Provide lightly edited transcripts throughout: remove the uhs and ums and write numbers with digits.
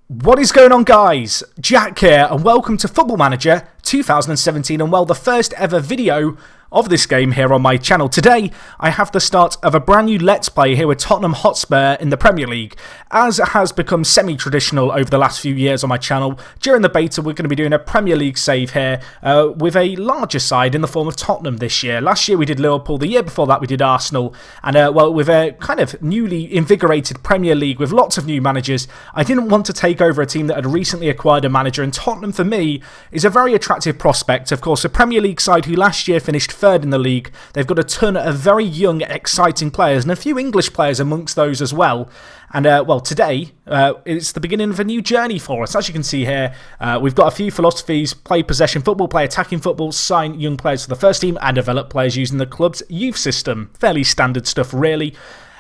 What is going on, guys? Jack here, and welcome to Football Manager 2017, and well, the first ever video of this game here on my channel. Today, I have the start of a brand new Let's Play here with Tottenham Hotspur in the Premier League. As has become semi-traditional over the last few years on my channel, during the beta we're going to be doing a Premier League save here with a larger side in the form of Tottenham this year. Last year we did Liverpool, the year before that we did Arsenal, and well, with a kind of newly invigorated Premier League with lots of new managers, I didn't want to take over a team that had recently acquired a manager, and Tottenham for me is a very attractive prospect. Of course, a Premier League side who last year finished third in the league. They've got a ton of very young, exciting players, and a few English players amongst those as well. And well, today it's the beginning of a new journey for us. As you can see here, we've got a few philosophies: play possession football, play attacking football, sign young players for the first team, and develop players using the club's youth system. Fairly standard stuff, really.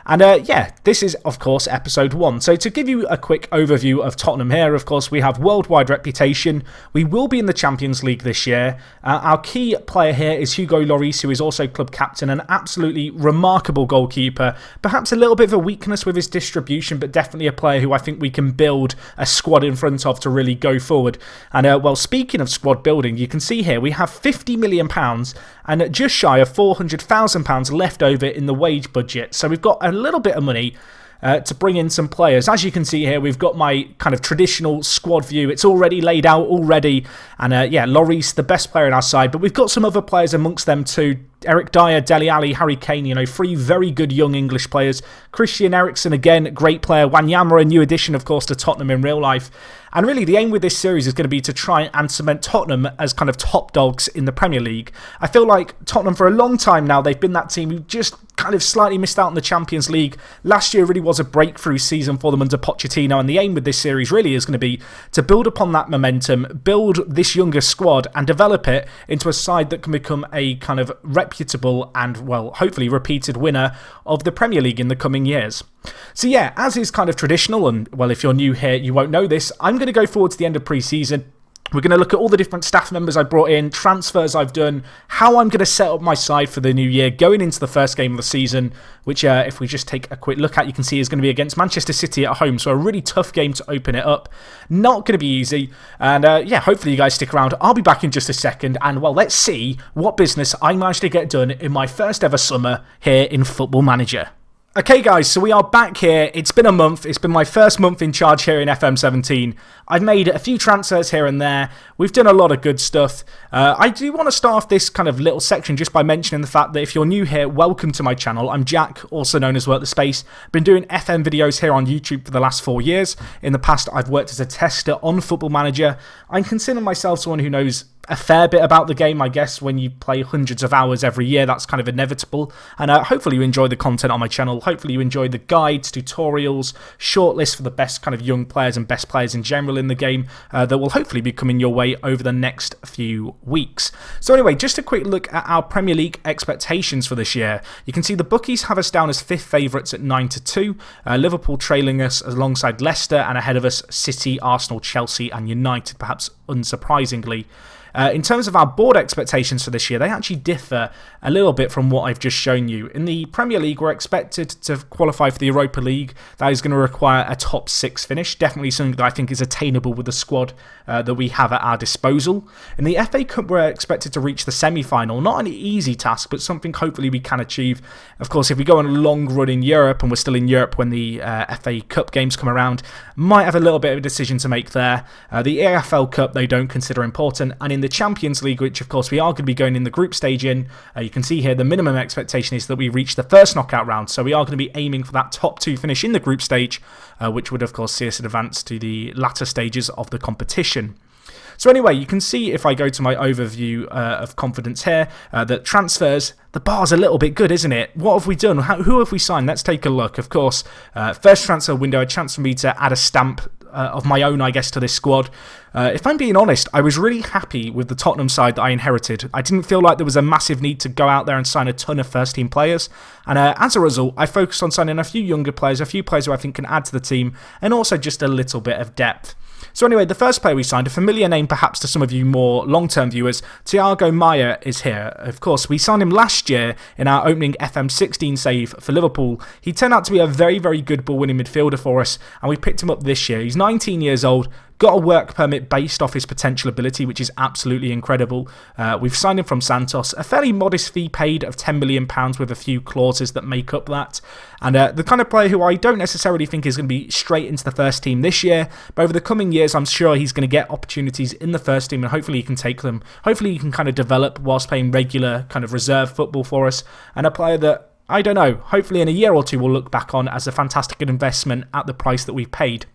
And yeah, this is, of course, episode 1. So to give you a quick overview of Tottenham here, of course, we have worldwide reputation. We will be in the Champions League this year. Our key player here is Hugo Lloris, who is also club captain, an absolutely remarkable goalkeeper. Perhaps a little bit of a weakness with his distribution, but definitely a player who I think we can build a squad in front of to really go forward. And well, speaking of squad building, you can see here we have £50 million and just shy of £400,000 left over in the wage budget. So we've got a little bit of money to bring in some players. As you can see here, we've got my kind of traditional squad view. It's already laid out already. And yeah, Lloris, the best player in our side. But we've got some other players amongst them too. Eric Dyer, Dele Alli, Harry Kane, you know, 3 very good young English players. Christian Eriksen, again, great player. Wanyama, a new addition, of course, to Tottenham in real life. And really, the aim with this series is going to be to try and cement Tottenham as kind of top dogs in the Premier League. I feel like Tottenham, for a long time now, they've been that team who just kind of slightly missed out in the Champions League. Last year really was a breakthrough season for them under Pochettino, and the aim with this series really is going to be to build upon that momentum, build this younger squad, and develop it into a side that can become a kind of reputable and, well, hopefully repeated winner of the Premier League in the coming years. So yeah, as is kind of traditional, and well, if you're new here, you won't know this, I'm going to go forward to the end of pre-season. We're going to look at all the different staff members I brought in, transfers I've done, how I'm going to set up my side for the new year, going into the first game of the season, which if we just take a quick look at, you can see is going to be against Manchester City at home. So a really tough game to open it up. Not going to be easy. And yeah, hopefully you guys stick around. I'll be back in just a second. And well, let's see what business I managed to get done in my first ever summer here in Football Manager. Okay guys, so we are back here. It's been a month. It's been my first month in charge here in FM17. I've made a few transfers here and there. We've done a lot of good stuff. I do want to start off this kind of little section just by mentioning the fact that if you're new here, welcome to my channel. I'm Jack, also known as Work the Space. Been doing FM videos here on YouTube for the last 4 years. In the past, I've worked as a tester on Football Manager. I consider myself someone who knows a fair bit about the game. I guess when you play hundreds of hours every year, that's kind of inevitable. And hopefully you enjoy the content on my channel. Hopefully you enjoy the guides, tutorials, shortlists for the best kind of young players and best players in general in the game that will hopefully be coming your way over the next few weeks. So anyway, just a quick look at our Premier League expectations for this year. You can see the bookies have us down as 5th favourites at 9-2. Liverpool trailing us alongside Leicester, and ahead of us City, Arsenal, Chelsea and United, perhaps unsurprisingly. In terms of our board expectations for this year, they actually differ a little bit from what I've just shown you. In the Premier League, we're expected to qualify for the Europa League. That is going to require a top 6 finish. Definitely something that I think is attainable with the squad that we have at our disposal. In the FA Cup, we're expected to reach the semi-final. Not an easy task, but something hopefully we can achieve. Of course, if we go on a long run in Europe, and we're still in Europe when the FA Cup games come around, might have a little bit of a decision to make there. The EFL Cup, they don't consider important. And in the Champions League, which of course we are going to be going in the group stage in, you can see here the minimum expectation is that we reach the first knockout round. So we are going to be aiming for that top 2 finish in the group stage, which would of course see us advance to the latter stages of the competition. So anyway, you can see if I go to my overview of confidence here, that transfers, the bar's a little bit good, isn't it? What have we done? Who have we signed? Let's take a look. Of course, first transfer window, a chance for me to add a stamp of my own, I guess, to this squad. If I'm being honest, I was really happy with the Tottenham side that I inherited. I didn't feel like there was a massive need to go out there and sign a ton of first-team players. And as a result, I focused on signing a few younger players, a few players who I think can add to the team, and also just a little bit of depth. So anyway, the first player we signed, a familiar name perhaps to some of you more long-term viewers, Thiago Maia is here. Of course, we signed him last year in our opening FM16 save for Liverpool. He turned out to be a very, very good ball-winning midfielder for us, and we picked him up this year. He's 19 years old, got a work permit based off his potential ability, which is absolutely incredible. We've signed him from Santos, a fairly modest fee paid of £10 million with a few clauses that make up that. And the kind of player who I don't necessarily think is going to be straight into the first team this year, but over the coming years, I'm sure he's going to get opportunities in the first team and hopefully he can take them. Hopefully he can kind of develop whilst playing regular kind of reserve football for us. And a player that, I don't know, hopefully in a year or two we'll look back on as a fantastic investment at the price that we've paid.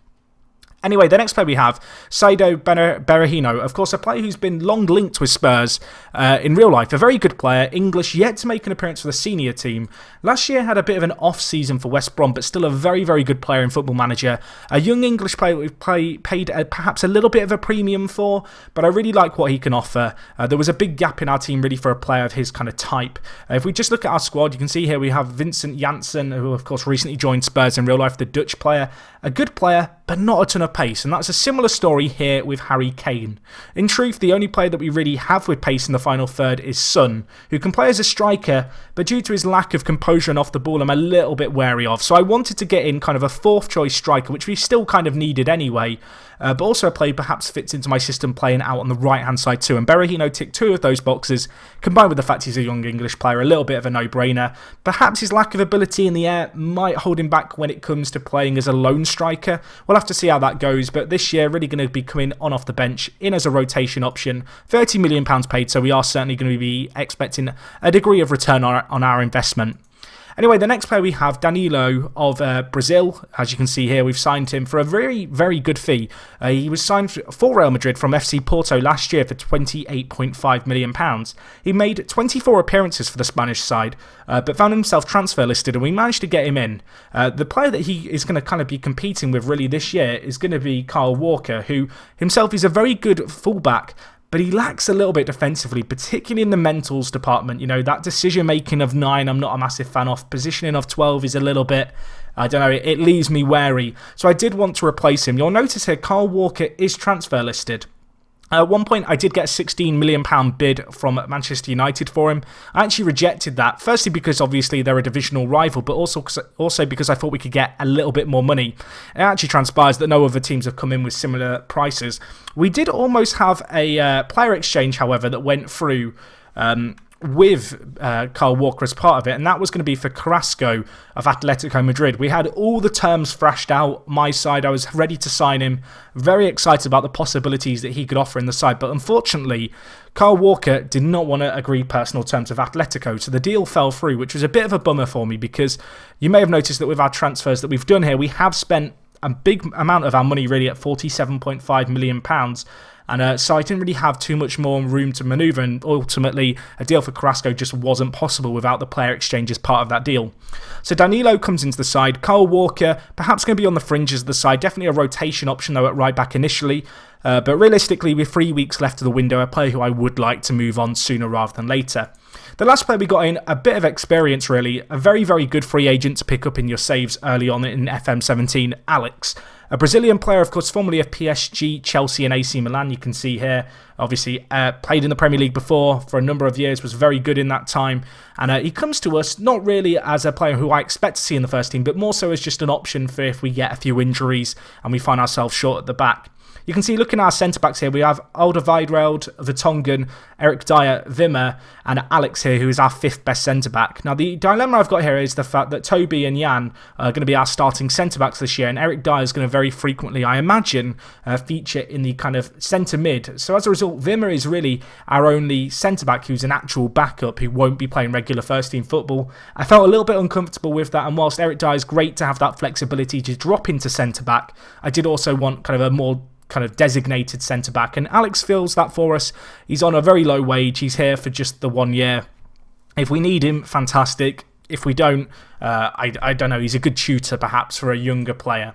Anyway, the next player we have, Sido Berra, of course, a player who's been long linked with Spurs in real life. A very good player, English, yet to make an appearance for the senior team. Last year had a bit of an off-season for West Brom, but still a very, very good player in Football Manager. A young English player we've paid perhaps a little bit of a premium for, but I really like what he can offer. There was a big gap in our team, really, for a player of his kind of type. If we just look at our squad, you can see here we have Vincent Janssen, who, of course, recently joined Spurs in real life, the Dutch player. A good player, but not a ton of pace, and that's a similar story here with Harry Kane. In truth, the only player that we really have with pace in the final third is Son, who can play as a striker, but due to his lack of composure and off the ball, I'm a little bit wary of. So I wanted to get in kind of a fourth choice striker, which we still kind of needed anyway, but also a player perhaps fits into my system playing out on the right-hand side too. And Berra ticked two of those boxes, combined with the fact he's a young English player, a little bit of a no-brainer. Perhaps his lack of ability in the air might hold him back when it comes to playing as a lone striker. We'll have to see how that goes, but this year really going to be coming on off the bench, in as a rotation option. £30 million paid, so we are certainly going to be expecting a degree of return on our investment. Anyway, the next player we have, Danilo of Brazil. As you can see here, we've signed him for a very, very good fee. He was signed for Real Madrid from FC Porto last year for £28.5 million. He made 24 appearances for the Spanish side, but found himself transfer listed, and we managed to get him in. The player that he is going to kind of be competing with really this year is going to be Karl Walker, who himself is a very good fullback, but he lacks a little bit defensively, particularly in the mentals department. You know, that decision-making of 9, I'm not a massive fan of. Positioning of 12 is a little bit, I don't know, it leaves me wary. So I did want to replace him. You'll notice here, Karl Walker is transfer listed. At one point, I did get a £16 million bid from Manchester United for him. I actually rejected that, firstly because obviously they're a divisional rival, but also because I thought we could get a little bit more money. It actually transpires that no other teams have come in with similar prices. We did almost have a player exchange, however, that went through with Karl Walker as part of it, and that was going to be for Carrasco of Atletico Madrid. We had all the terms thrashed out my side. I was ready to sign him, very excited about the possibilities that he could offer in the side, but unfortunately Karl Walker did not want to agree personal terms with Atletico, so the deal fell through, which was a bit of a bummer for me, because you may have noticed that with our transfers that we've done here, we have spent a big amount of our money really at £47.5 million. And so I didn't really have too much more room to manoeuvre, and ultimately a deal for Carrasco just wasn't possible without the player exchange as part of that deal. So Danilo comes into the side. Karl Walker, perhaps going to be on the fringes of the side, definitely a rotation option though at right back initially. But realistically, with 3 weeks left of the window, a player who I would like to move on sooner rather than later. The last player we got in, a bit of experience really, a very, very good free agent to pick up in your saves early on in FM17, Alex. A Brazilian player, of course, formerly of PSG, Chelsea and AC Milan, you can see here. Obviously, played in the Premier League before for a number of years, was very good in that time. And he comes to us not really as a player who I expect to see in the first team, but more so as just an option for if we get a few injuries and we find ourselves short at the back. You can see, looking at our centre-backs here, we have Alderweireld, Vertonghen, Eric Dyer, Wimmer, and Alex here, who is our 5th best centre-back. Now, the dilemma I've got here is the fact that Toby and Jan are going to be our starting centre-backs this year, and Eric Dyer is going to very frequently, I imagine, feature in the kind of centre-mid. So as a result, Wimmer is really our only centre-back who's an actual backup who won't be playing regular first-team football. I felt a little bit uncomfortable with that, and whilst Eric Dyer is great to have that flexibility to drop into centre-back, I did also want kind of a more kind of designated centre-back, and Alex fills that for us. He's on a very low wage. He's here for just the 1 year. If we need him, fantastic. If we don't, I don't know, he's a good tutor perhaps for a younger player.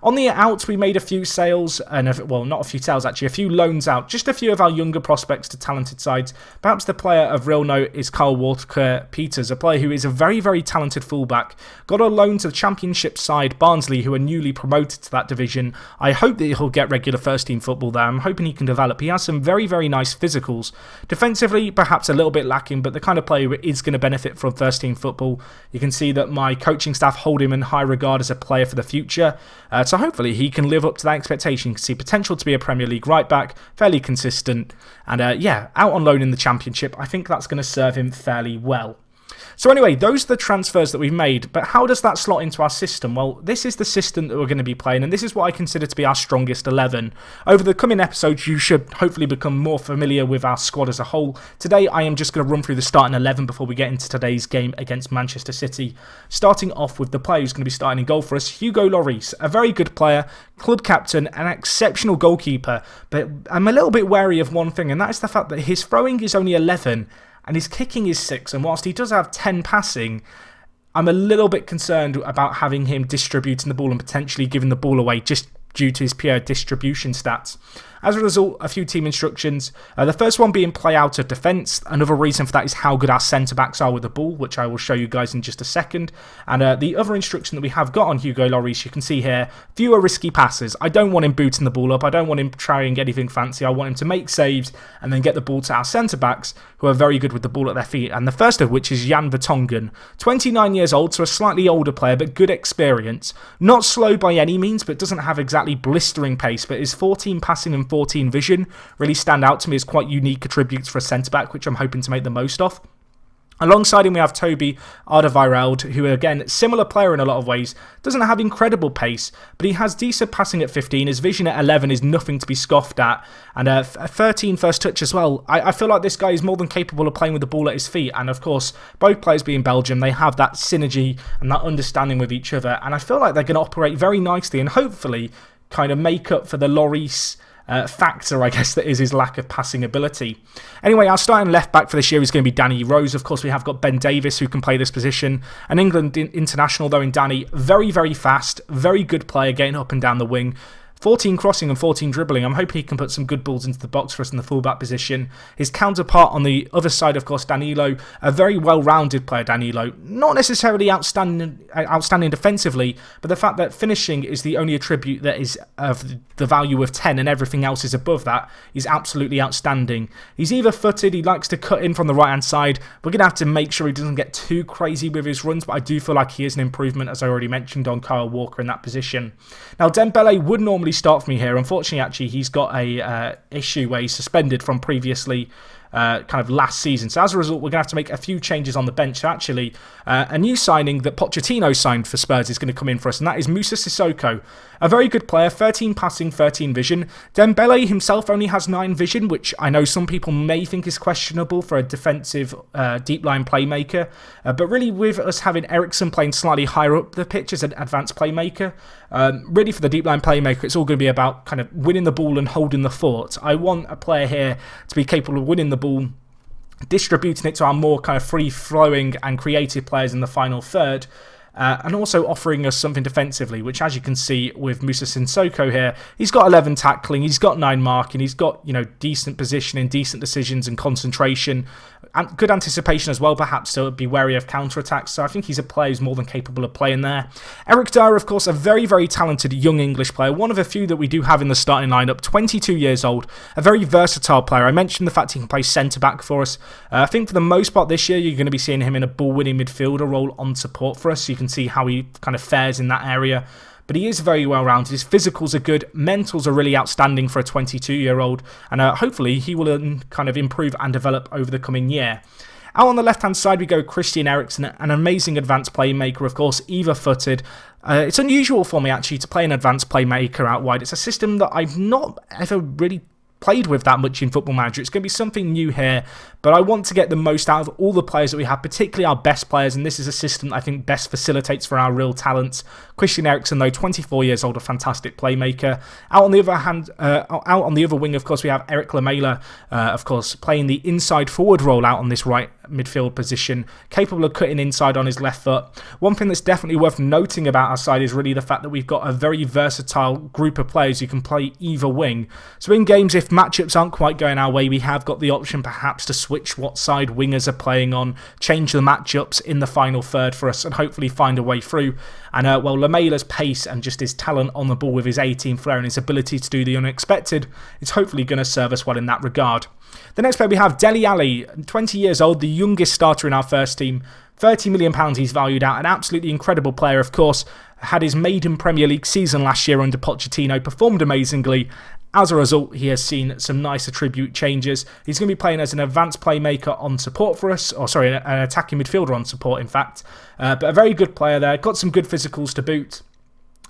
On the out, we made a few sales, and well, not a few sales actually, a few loans out. Just a few of our younger prospects to talented sides. Perhaps the player of real note is Karl Walker Peters, a player who is a very, very talented fullback. Got a loan to the Championship side, Barnsley, who are newly promoted to that division. I hope that he'll get regular first-team football there. I'm hoping he can develop. He has some very, very nice physicals. Defensively, perhaps a little bit lacking, but the kind of player who is going to benefit from first-team football. You can see that my coaching staff hold him in high regard as a player for the future. So hopefully he can live up to that expectation. You can see potential to be a Premier League right-back, fairly consistent, and yeah, out on loan in the Championship. I think that's going to serve him fairly well. So anyway, those are the transfers that we've made, but how does that slot into our system? Well, this is the system that we're going to be playing, and this is what I consider to be our strongest 11. Over the coming episodes, you should hopefully become more familiar with our squad as a whole. Today, I am just going to run through the starting 11 before we get into today's game against Manchester City. Starting off with the player who's going to be starting in goal for us, Hugo Lloris, a very good player, club captain, an exceptional goalkeeper, but I'm a little bit wary of one thing, and that is the fact that his throwing is only 11, and his kicking is 6, and whilst he does have 10 passing, I'm a little bit concerned about having him distributing the ball and potentially giving the ball away just due to his pure distribution stats. As a result, a few team instructions. The first one being play out of defence. Another reason for that is how good our centre-backs are with the ball, which I will show you guys in just a second. And the other instruction that we have got on Hugo Lloris, you can see here, fewer risky passes. I don't want him booting the ball up. I don't want him trying anything fancy. I want him to make saves and then get the ball to our centre-backs, who are very good with the ball at their feet. And the first of which is Jan Vertonghen. 29 years old, so a slightly older player, but good experience. Not slow by any means, but doesn't have exactly blistering pace, but his 14 passing and 14 vision really stand out to me as quite unique attributes for a centre-back, which I'm hoping to make the most of. Alongside him, we have Toby Alderweireld, who, again, similar player in a lot of ways, doesn't have incredible pace, but he has decent passing at 15. His vision at 11 is nothing to be scoffed at, and a 13 first touch as well. I feel like this guy is more than capable of playing with the ball at his feet, and of course, both players being Belgium, they have that synergy and that understanding with each other, and I feel like they're going to operate very nicely and hopefully kind of make up for the Lloris factor, I guess, that is his lack of passing ability. Anyway, our starting left-back for this year is going to be Danny Rose. Of course, we have got Ben Davies, who can play this position. An England international, though, in Danny. Very, very fast. Very good player, getting up and down the wing. 14 crossing and 14 dribbling. I'm hoping he can put some good balls into the box for us in the fullback position. His counterpart on the other side, of course, Danilo, a very well-rounded player, Danilo. Not necessarily outstanding defensively, but the fact that finishing is the only attribute that is of the value of 10 and everything else is above that is absolutely outstanding. He's either-footed, he likes to cut in from the right-hand side. We're going to have to make sure he doesn't get too crazy with his runs, but I do feel like he is an improvement, as I already mentioned, on Karl Walker in that position. Now, Dembele would normally start for me here. Unfortunately, actually, he's got a issue where he's suspended from previously kind of last season. So as a result, we're going to have to make a few changes on the bench. So actually, a new signing that Pochettino signed for Spurs is going to come in for us, and that is Moussa Sissoko. A very good player, 13 passing, 13 vision. Dembele himself only has 9 vision, which I know some people may think is questionable for a defensive deep line playmaker. But really, with us having Eriksen playing slightly higher up the pitch as an advanced playmaker, really for the deep line playmaker, it's all going to be about kind of winning the ball and holding the fort. I want a player here to be capable of winning the ball, distributing it to our more kind of free-flowing and creative players in the final third, and also offering us something defensively, which, as you can see with Moussa Sissoko here, he's got 11 tackling, he's got 9 marking, he's got, you know, decent positioning, decent decisions and concentration, and good anticipation as well, perhaps, so be wary of counter-attacks. So I think he's a player who's more than capable of playing there. Eric Dier, of course, a very, very talented young English player, one of a few that we do have in the starting lineup, 22 years old, a very versatile player. I mentioned the fact he can play centre-back for us. I think for the most part this year, you're going to be seeing him in a ball-winning midfielder role on support for us, so you can see how he kind of fares in that area. But he is very well-rounded. His physicals are good. Mentals are really outstanding for a 22-year-old. And hopefully he will kind of improve and develop over the coming year. Out on the left-hand side, we go Christian Eriksen, an amazing advanced playmaker, of course, either-footed. It's unusual for me, actually, to play an advanced playmaker out wide. It's a system that I've not ever really played with that much in Football Manager. It's going to be something new here, but I want to get the most out of all the players that we have, particularly our best players, and this is a system that I think best facilitates for our real talents. Christian Eriksen, though, 24 years old, a fantastic playmaker. Out on the other hand, out on the other wing, of course, we have Eric Lamela, of course, playing the inside forward role out on this right midfield position, capable of cutting inside on his left foot. One thing that's definitely worth noting about our side is really the fact that we've got a very versatile group of players who can play either wing. So in games, if matchups aren't quite going our way, we have got the option perhaps to switch what side wingers are playing on, change the matchups in the final third for us, and hopefully find a way through. And well, Lamela's pace and just his talent on the ball with his 18 flair and his ability to do the unexpected is hopefully going to serve us well in that regard. The next player we have, Dele Alli, 20 years old, the youngest starter in our first team. £30 million he's valued at, an absolutely incredible player, of course. Had his maiden Premier League season last year under Pochettino, performed amazingly. As a result, he has seen some nice attribute changes. He's going to be playing as an advanced playmaker on support for us, or sorry, an attacking midfielder on support, in fact. But a very good player there, got some good physicals to boot.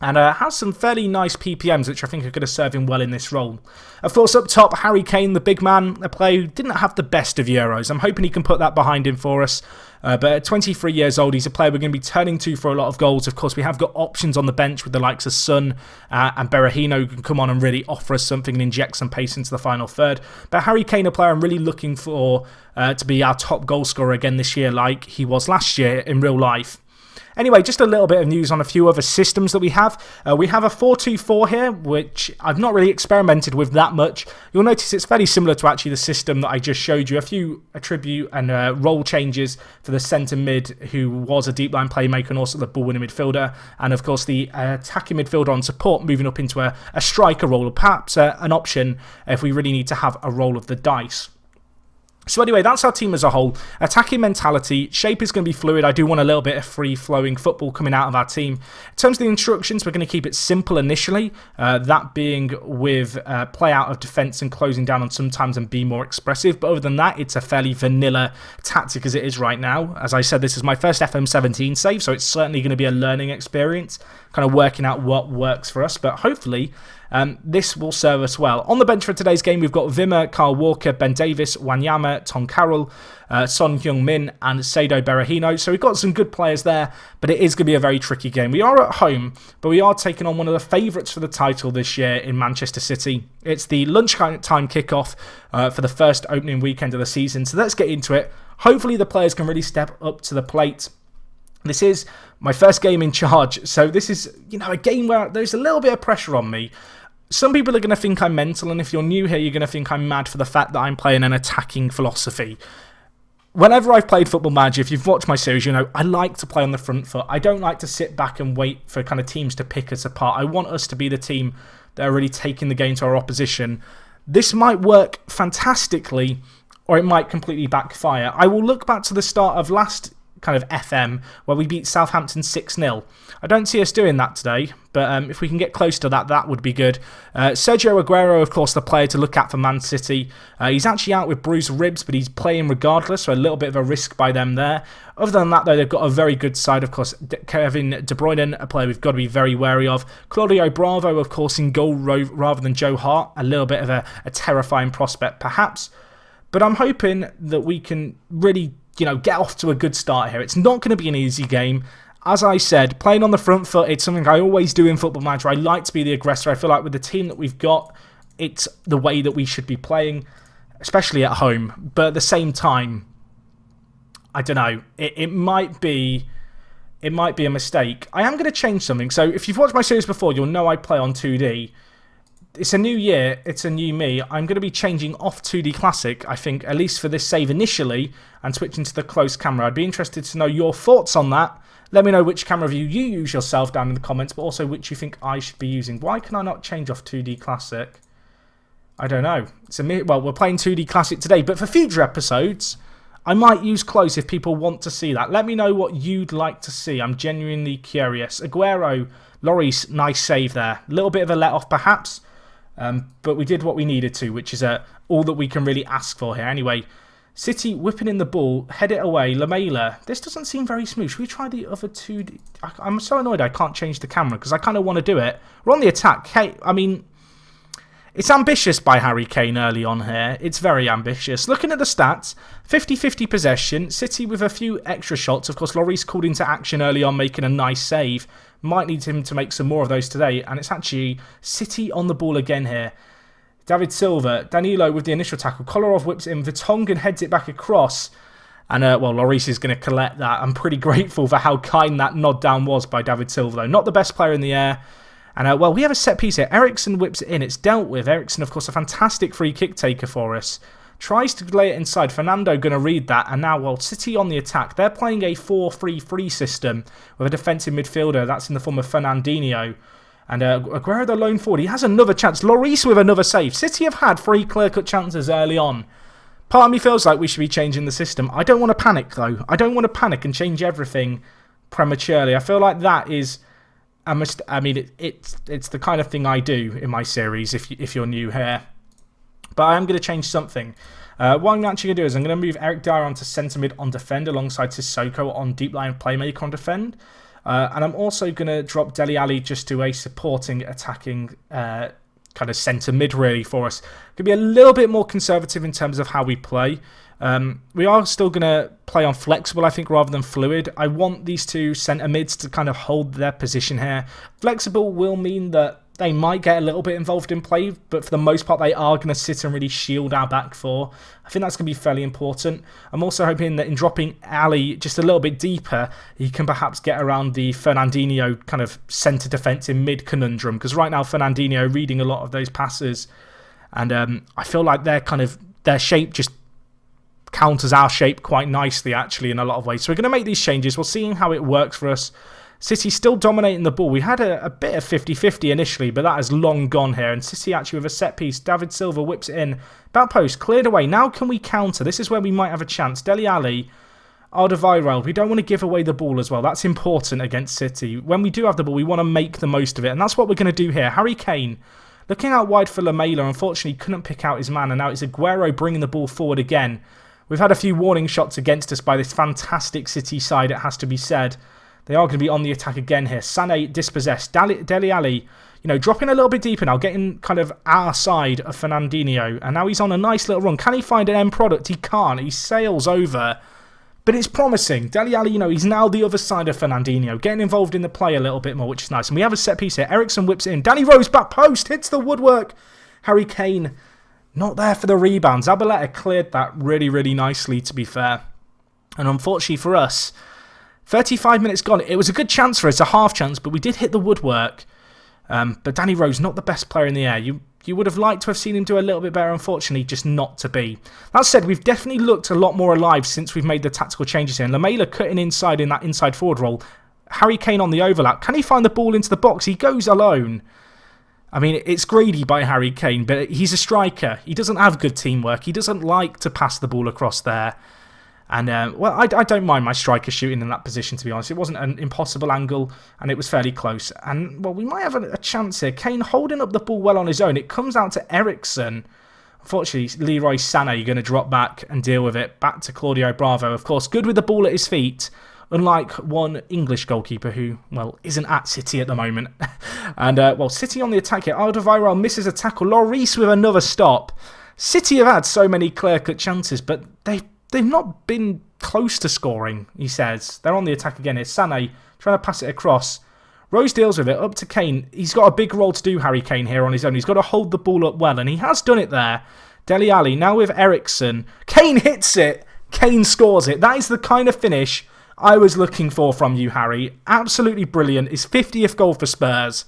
And has some fairly nice PPMs, which I think are going to serve him well in this role. Of course, up top, Harry Kane, the big man, a player who didn't have the best of Euros. I'm hoping he can put that behind him for us. But at 23 years old, he's a player we're going to be turning to for a lot of goals. Of course, we have got options on the bench with the likes of Son and Berra, who can come on and really offer us something and inject some pace into the final third. But Harry Kane, a player I'm really looking for to be our top goal scorer again this year, like he was last year in real life. Anyway, just a little bit of news on a few other systems that we have. We have a 4-2-4 here, which I've not really experimented with that much. You'll notice it's fairly similar to actually the system that I just showed you. A few attribute and role changes for the centre mid, who was a deep line playmaker and also the ball winning midfielder. And of course, the attacking midfielder on support moving up into a striker role, or perhaps an option if we really need to have a roll of the dice. So anyway, that's our team as a whole. Attacking mentality, shape is going to be fluid. I do want a little bit of free-flowing football coming out of our team. In terms of the instructions, we're going to keep it simple initially, that being with play out of defence and closing down on sometimes and be more expressive. But other than that, it's a fairly vanilla tactic as it is right now. As I said, this is my first FM17 save, so it's certainly going to be a learning experience, kind of working out what works for us. But hopefully, this will serve us well. On the bench for today's game, we've got Wimmer, Karl Walker, Ben Davies, Wanyama, Tom Carroll, Son Heung-min and Sido Berra. So we've got some good players there, but it is going to be a very tricky game. We are at home, but we are taking on one of the favourites for the title this year in Manchester City. It's the lunchtime kickoff for the first opening weekend of the season. So let's get into it. Hopefully the players can really step up to the plate. This is my first game in charge, so this is, a game where there's a little bit of pressure on me. Some people are going to think I'm mental, and if you're new here, you're going to think I'm mad for the fact that I'm playing an attacking philosophy. Whenever I've played Football Manager, if you've watched my series, I like to play on the front foot. I don't like to sit back and wait for kind of teams to pick us apart. I want us to be the team that are really taking the game to our opposition. This might work fantastically, or it might completely backfire. I will look back to the start of last kind of FM where we beat Southampton 6-0. I don't see us doing that today, but if we can get close to that, that would be good. Sergio Aguero, of course, the player to look at for Man City. He's actually out with bruised ribs, but he's playing regardless, so a little bit of a risk by them there. Other than that, though, they've got a very good side. Of course, Kevin De Bruyne, a player we've got to be very wary of. Claudio Bravo, of course, in goal rather than Joe Hart. A little bit of a terrifying prospect, perhaps. But I'm hoping that we can really get off to a good start here. It's not going to be an easy game. As I said, playing on the front foot, it's something I always do in Football Manager. I like to be the aggressor. I feel like with the team that we've got, it's the way that we should be playing, especially at home. But at the same time, I don't know. It might be a mistake. I am going to change something. So if you've watched my series before, you'll know I play on 2D. It's a new year, it's a new me. I'm going to be changing off 2D Classic, I think, at least for this save initially, and switching to the close camera. I'd be interested to know your thoughts on that. Let me know which camera view you use yourself down in the comments, but also which you think I should be using. Why can I not change off 2D Classic? I don't know. Well, we're playing 2D Classic today, but for future episodes, I might use close if people want to see that. Let me know what you'd like to see. I'm genuinely curious. Aguero, Lloris, nice save there. A little bit of a let-off, perhaps. But we did what we needed to, which is all that we can really ask for here. Anyway, City whipping in the ball, head it away. Lamela, this doesn't seem very smooth. Should we try the other 2D? I'm so annoyed I can't change the camera because I kind of want to do it. We're on the attack. Hey, I mean, it's ambitious by Harry Kane early on here. It's very ambitious. Looking at the stats, 50-50 possession. City with a few extra shots. Of course, Lloris called into action early on, making a nice save. Might need him to make some more of those today. And it's actually City on the ball again here. David Silva, Danilo with the initial tackle. Kolarov whips in. Vertonghen heads it back across. And, well, Lloris is going to collect that. I'm pretty grateful for how kind that nod down was by David Silva, though. Not the best player in the air. And, well, we have a set piece here. Eriksen whips it in. It's dealt with. Eriksen, of course, a fantastic free kick taker for us. Tries to lay it inside. Fernando going to read that. And now, well, City on the attack. They're playing a 4-3-3 system with a defensive midfielder. That's in the form of Fernandinho. And Aguero, the lone forward, he has another chance. Lloris with another save. City have had 3 clear-cut chances early on. Part of me feels like we should be changing the system. I don't want to panic, though. I don't want to panic and change everything prematurely. I feel like that is... I mean, it's the kind of thing I do in my series if you're new here. But I am going to change something. What I'm actually going to do is I'm going to move Eric Dyer onto centre mid on defend alongside Sissoko on deep line playmaker on defend. And I'm also going to drop Dele Alli just to a supporting, attacking kind of centre mid really for us. Going to be a little bit more conservative in terms of how we play. We are still going to play on flexible, I think, rather than fluid. I want these two centre mids to kind of hold their position here. Flexible will mean that they might get a little bit involved in play, but for the most part, they are going to sit and really shield our back four. I think that's going to be fairly important. I'm also hoping that in dropping Ali just a little bit deeper, he can perhaps get around the Fernandinho kind of centre defensive mid conundrum, because right now, Fernandinho reading a lot of those passes, and I feel like their shape just counters our shape quite nicely, actually, in a lot of ways. So we're going to make these changes. We'll see how it works for us. City still dominating the ball. We had a bit of 50-50 initially, but that has long gone here. And City actually with a set piece. David Silva whips it in. Back post, cleared away. Now can we counter? This is where we might have a chance. Dele Alli, Alderweireld. We don't want to give away the ball as well. That's important against City. When we do have the ball, we want to make the most of it. And that's what we're going to do here. Harry Kane looking out wide for Lamela. Unfortunately, couldn't pick out his man. And now it's Aguero bringing the ball forward again. We've had a few warning shots against us by this fantastic City side, it has to be said. They are going to be on the attack again here. Sané dispossessed. Dele Alli, dropping a little bit deeper now, getting kind of our side of Fernandinho. And now he's on a nice little run. Can he find an end product? He can't. He sails over. But it's promising. Dele Alli, he's now the other side of Fernandinho, getting involved in the play a little bit more, which is nice. And we have a set piece here. Eriksen whips it in. Danny Rose back post, hits the woodwork. Harry Kane not there for the rebound. Zabaleta cleared that really, really nicely, to be fair. And unfortunately for us, 35 minutes gone. It was a good chance for us, a half chance, but we did hit the woodwork. But Danny Rose, not the best player in the air. You would have liked to have seen him do a little bit better, unfortunately, just not to be. That said, we've definitely looked a lot more alive since we've made the tactical changes here. And Lamela cutting inside in that inside forward role. Harry Kane on the overlap. Can he find the ball into the box? He goes alone. I mean, it's greedy by Harry Kane, but he's a striker. He doesn't have good teamwork. He doesn't like to pass the ball across there. And, well, I don't mind my striker shooting in that position, to be honest. It wasn't an impossible angle, and it was fairly close. And, well, we might have a chance here. Kane holding up the ball well on his own. It comes out to Eriksen. Unfortunately, Leroy Sané going to drop back and deal with it. Back to Claudio Bravo, of course. Good with the ball at his feet. Unlike one English goalkeeper who, well, isn't at City at the moment. And, well, City on the attack here. Alderweireld misses a tackle. Lloris with another stop. City have had so many clear-cut chances, but they've not been close to scoring, he says. They're on the attack again here. Sané trying to pass it across. Rose deals with it. Up to Kane. He's got a big role to do, Harry Kane, here on his own. He's got to hold the ball up well, and he has done it there. Dele Alli now with Eriksen. Kane hits it. Kane scores it. That is the kind of finish I was looking for from you, Harry. Absolutely brilliant. His 50th goal for Spurs.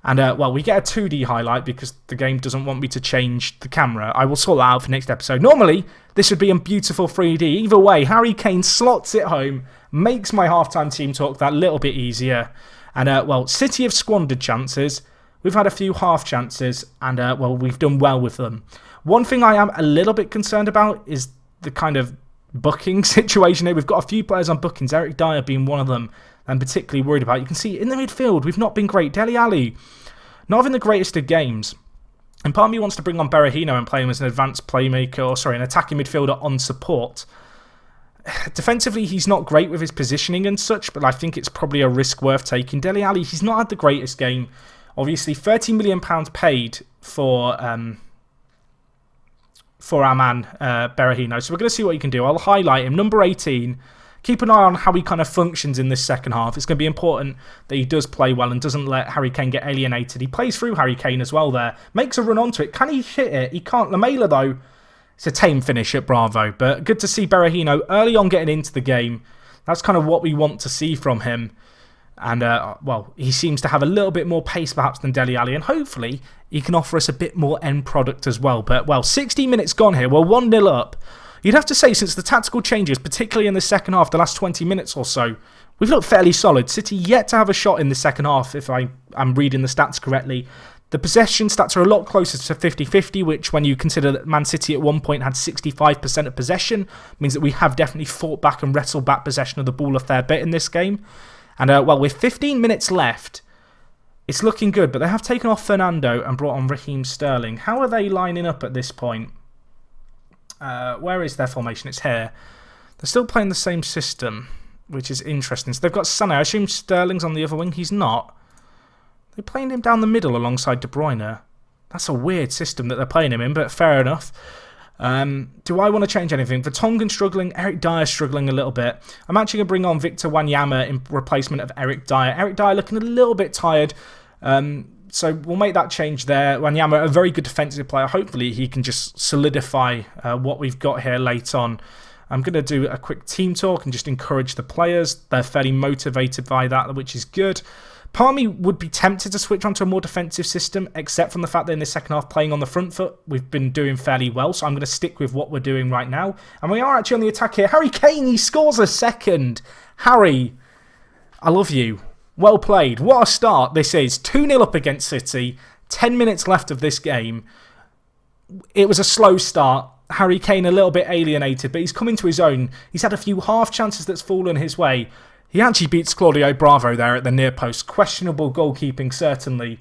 And, well, we get a 2D highlight because the game doesn't want me to change the camera. I will sort that out for next episode. Normally, this would be in beautiful 3D. Either way, Harry Kane slots it home, makes my halftime team talk that little bit easier. And, well, City have squandered chances. We've had a few half chances, and, well, we've done well with them. One thing I am a little bit concerned about is the kind of booking situation here. We've got a few players on bookings, Eric Dyer being one of them I'm particularly worried about. You can see in the midfield, we've not been great. Dele Alli, not having the greatest of games. And part of me wants to bring on Berra and play him as an advanced playmaker, or sorry, an attacking midfielder on support. Defensively, he's not great with his positioning and such, but I think it's probably a risk worth taking. Dele Alli, he's not had the greatest game. Obviously, £30 million paid for our man, Berra. So we're going to see what he can do. I'll highlight him. Number 18. Keep an eye on how he kind of functions in this second half. It's going to be important that he does play well and doesn't let Harry Kane get alienated. He plays through Harry Kane as well there. Makes a run onto it. Can he hit it? He can't. Lamela, though, It's a tame finish at Bravo, but good to see Berra early on getting into the game. That's kind of what we want to see from him. And, well, he seems to have a little bit more pace perhaps than Dele Alli, and hopefully he can offer us a bit more end product as well. But, well, 60 minutes gone here. We're 1-0 up. You'd have to say, since the tactical changes, particularly in the second half, the last 20 minutes or so, we've looked fairly solid. City yet to have a shot in the second half, if I'm reading the stats correctly. The possession stats are a lot closer to 50-50, which, when you consider that Man City at one point had 65% of possession, means that we have definitely fought back and wrestled back possession of the ball a fair bit in this game. And, well, with 15 minutes left, it's looking good, but they have taken off Fernando and brought on Raheem Sterling. How are they lining up at this point? Where is their formation? It's here. They're still playing the same system, which is interesting. So they've got Sané. I assume Sterling's on the other wing. He's not. They're playing him down the middle alongside De Bruyne. That's a weird system that they're playing him in, but fair enough. Do I want to change anything? Vertonghen struggling, Eric Dyer struggling a little bit. I'm actually going to bring on Victor Wanyama in replacement of Eric Dyer. Eric Dyer looking a little bit tired, so we'll make that change there. Wanyama, a very good defensive player. Hopefully he can just solidify what we've got here late on. I'm going to do a quick team talk and just encourage the players. They're fairly motivated by that, which is good. Part of me would be tempted to switch onto a more defensive system, except from the fact that in the second half, playing on the front foot, we've been doing fairly well. So I'm going to stick with what we're doing right now. And we are actually on the attack here. Harry Kane, he scores a second. Harry, I love you. Well played. What a start this is. 2-0 up against City. 10 minutes left of this game. It was a slow start. Harry Kane a little bit alienated, but he's come into his own. He's had a few half chances that's fallen his way. He actually beats Claudio Bravo there at the near post. Questionable goalkeeping, certainly.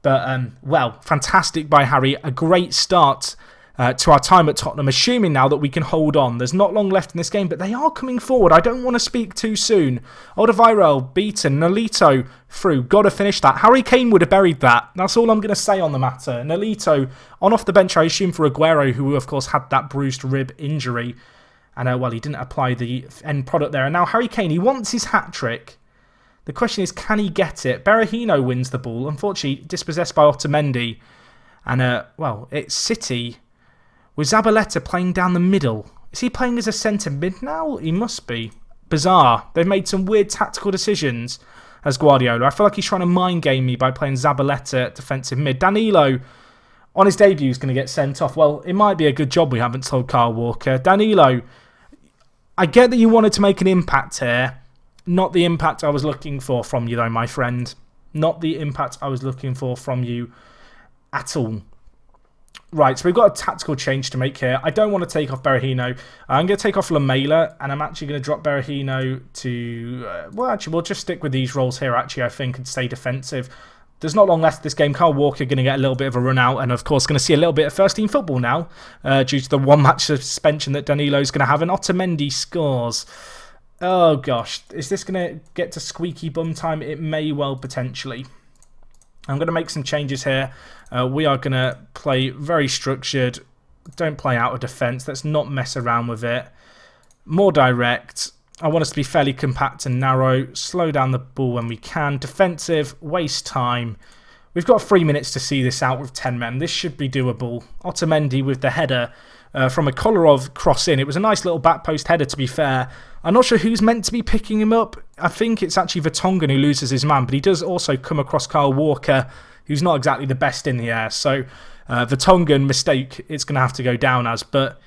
But, well, fantastic by Harry. A great start to our time at Tottenham, assuming now that we can hold on. There's not long left in this game, but they are coming forward. I don't want to speak too soon. Alderweireld beaten. Nolito through. Got to finish that. Harry Kane would have buried that. That's all I'm going to say on the matter. Nolito on off the bench, I assume, for Aguero, who, of course, had that bruised rib injury. And, well, he didn't apply the end product there. And now Harry Kane, he wants his hat-trick. The question is, can he get it? Berra wins the ball. Unfortunately, dispossessed by Otamendi. And, well, it's City with Zabaleta playing down the middle. Is he playing as a centre mid now? He must be. Bizarre. They've made some weird tactical decisions as Guardiola. I feel like he's trying to mind game me by playing Zabaleta at defensive mid. Danilo, on his debut, is going to get sent off. Well, it might be a good job we haven't told Karl Walker. Danilo, I get that you wanted to make an impact here. Not the impact I was looking for from you, though, my friend. Not the impact I was looking for from you at all. Right, so we've got a tactical change to make here. I don't want to take off Berahino. I'm going to take off Lamela, and I'm actually going to drop Berahino to... well, actually, we'll just stick with these roles here, actually, I think, and stay defensive. There's not long left of this game. Karl Walker going to get a little bit of a run out, and of course going to see a little bit of first-team football now due to the one-match suspension that Danilo's going to have, and Otamendi scores. Oh gosh, is this going to get to squeaky bum time? It may well potentially. I'm going to make some changes here. We are going to play very structured. Don't play out of defence. Let's not mess around with it. More direct. I want us to be fairly compact and narrow. Slow down the ball when we can. Defensive. Waste time. We've got 3 minutes to see this out with 10 men. This should be doable. Otamendi with the header from a Kolarov cross in. It was a nice little back post header, to be fair. I'm not sure who's meant to be picking him up. I think it's actually Vertonghen who loses his man, but he does also come across Karl Walker, who's not exactly the best in the air. So Vertonghen, mistake, it's going to have to go down as. But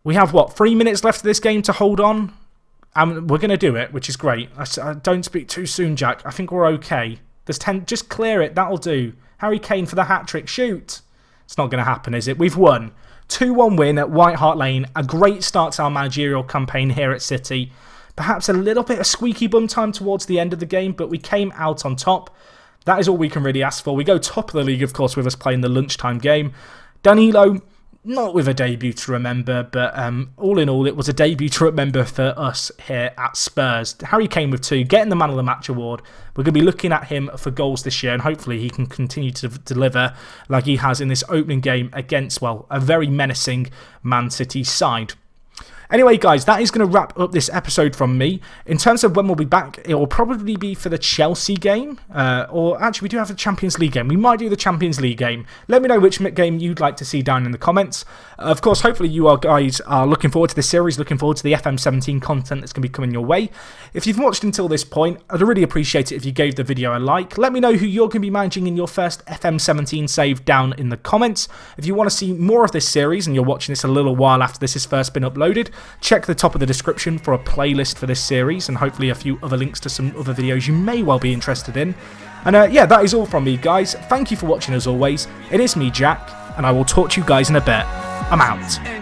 we have, what, 3 minutes left of this game to hold on? And we're going to do it, which is great. I don't speak too soon, Jack. I think we're okay. There's 10. Just clear it. That'll do. Harry Kane for the hat-trick. Shoot. It's not going to happen, is it? We've won. 2-1 win at White Hart Lane. A great start to our managerial campaign here at City. Perhaps a little bit of squeaky bum time towards the end of the game, but we came out on top. That is all we can really ask for. We go top of the league, of course, with us playing the lunchtime game. Danilo, not with a debut to remember, but all in all, it was a debut to remember for us here at Spurs. Harry Kane with 2, getting the Man of the Match award. We're going to be looking at him for goals this year, and hopefully he can continue to deliver like he has in this opening game against, well, a very menacing Man City side. Anyway, guys, that is going to wrap up this episode from me. In terms of when we'll be back, it will probably be for the Chelsea game. Or actually, we do have a Champions League game. We might do the Champions League game. Let me know which game you'd like to see down in the comments. Of course, hopefully you guys are looking forward to this series, looking forward to the FM17 content that's going to be coming your way. If you've watched until this point, I'd really appreciate it if you gave the video a like. Let me know who you're going to be managing in your first FM17 save down in the comments. If you want to see more of this series and you're watching this a little while after this has first been uploaded, check the top of the description for a playlist for this series and hopefully a few other links to some other videos you may well be interested in. And yeah, that is all from me, guys. Thank you for watching as always. It is me, Jack, and I will talk to you guys in a bit. I'm out.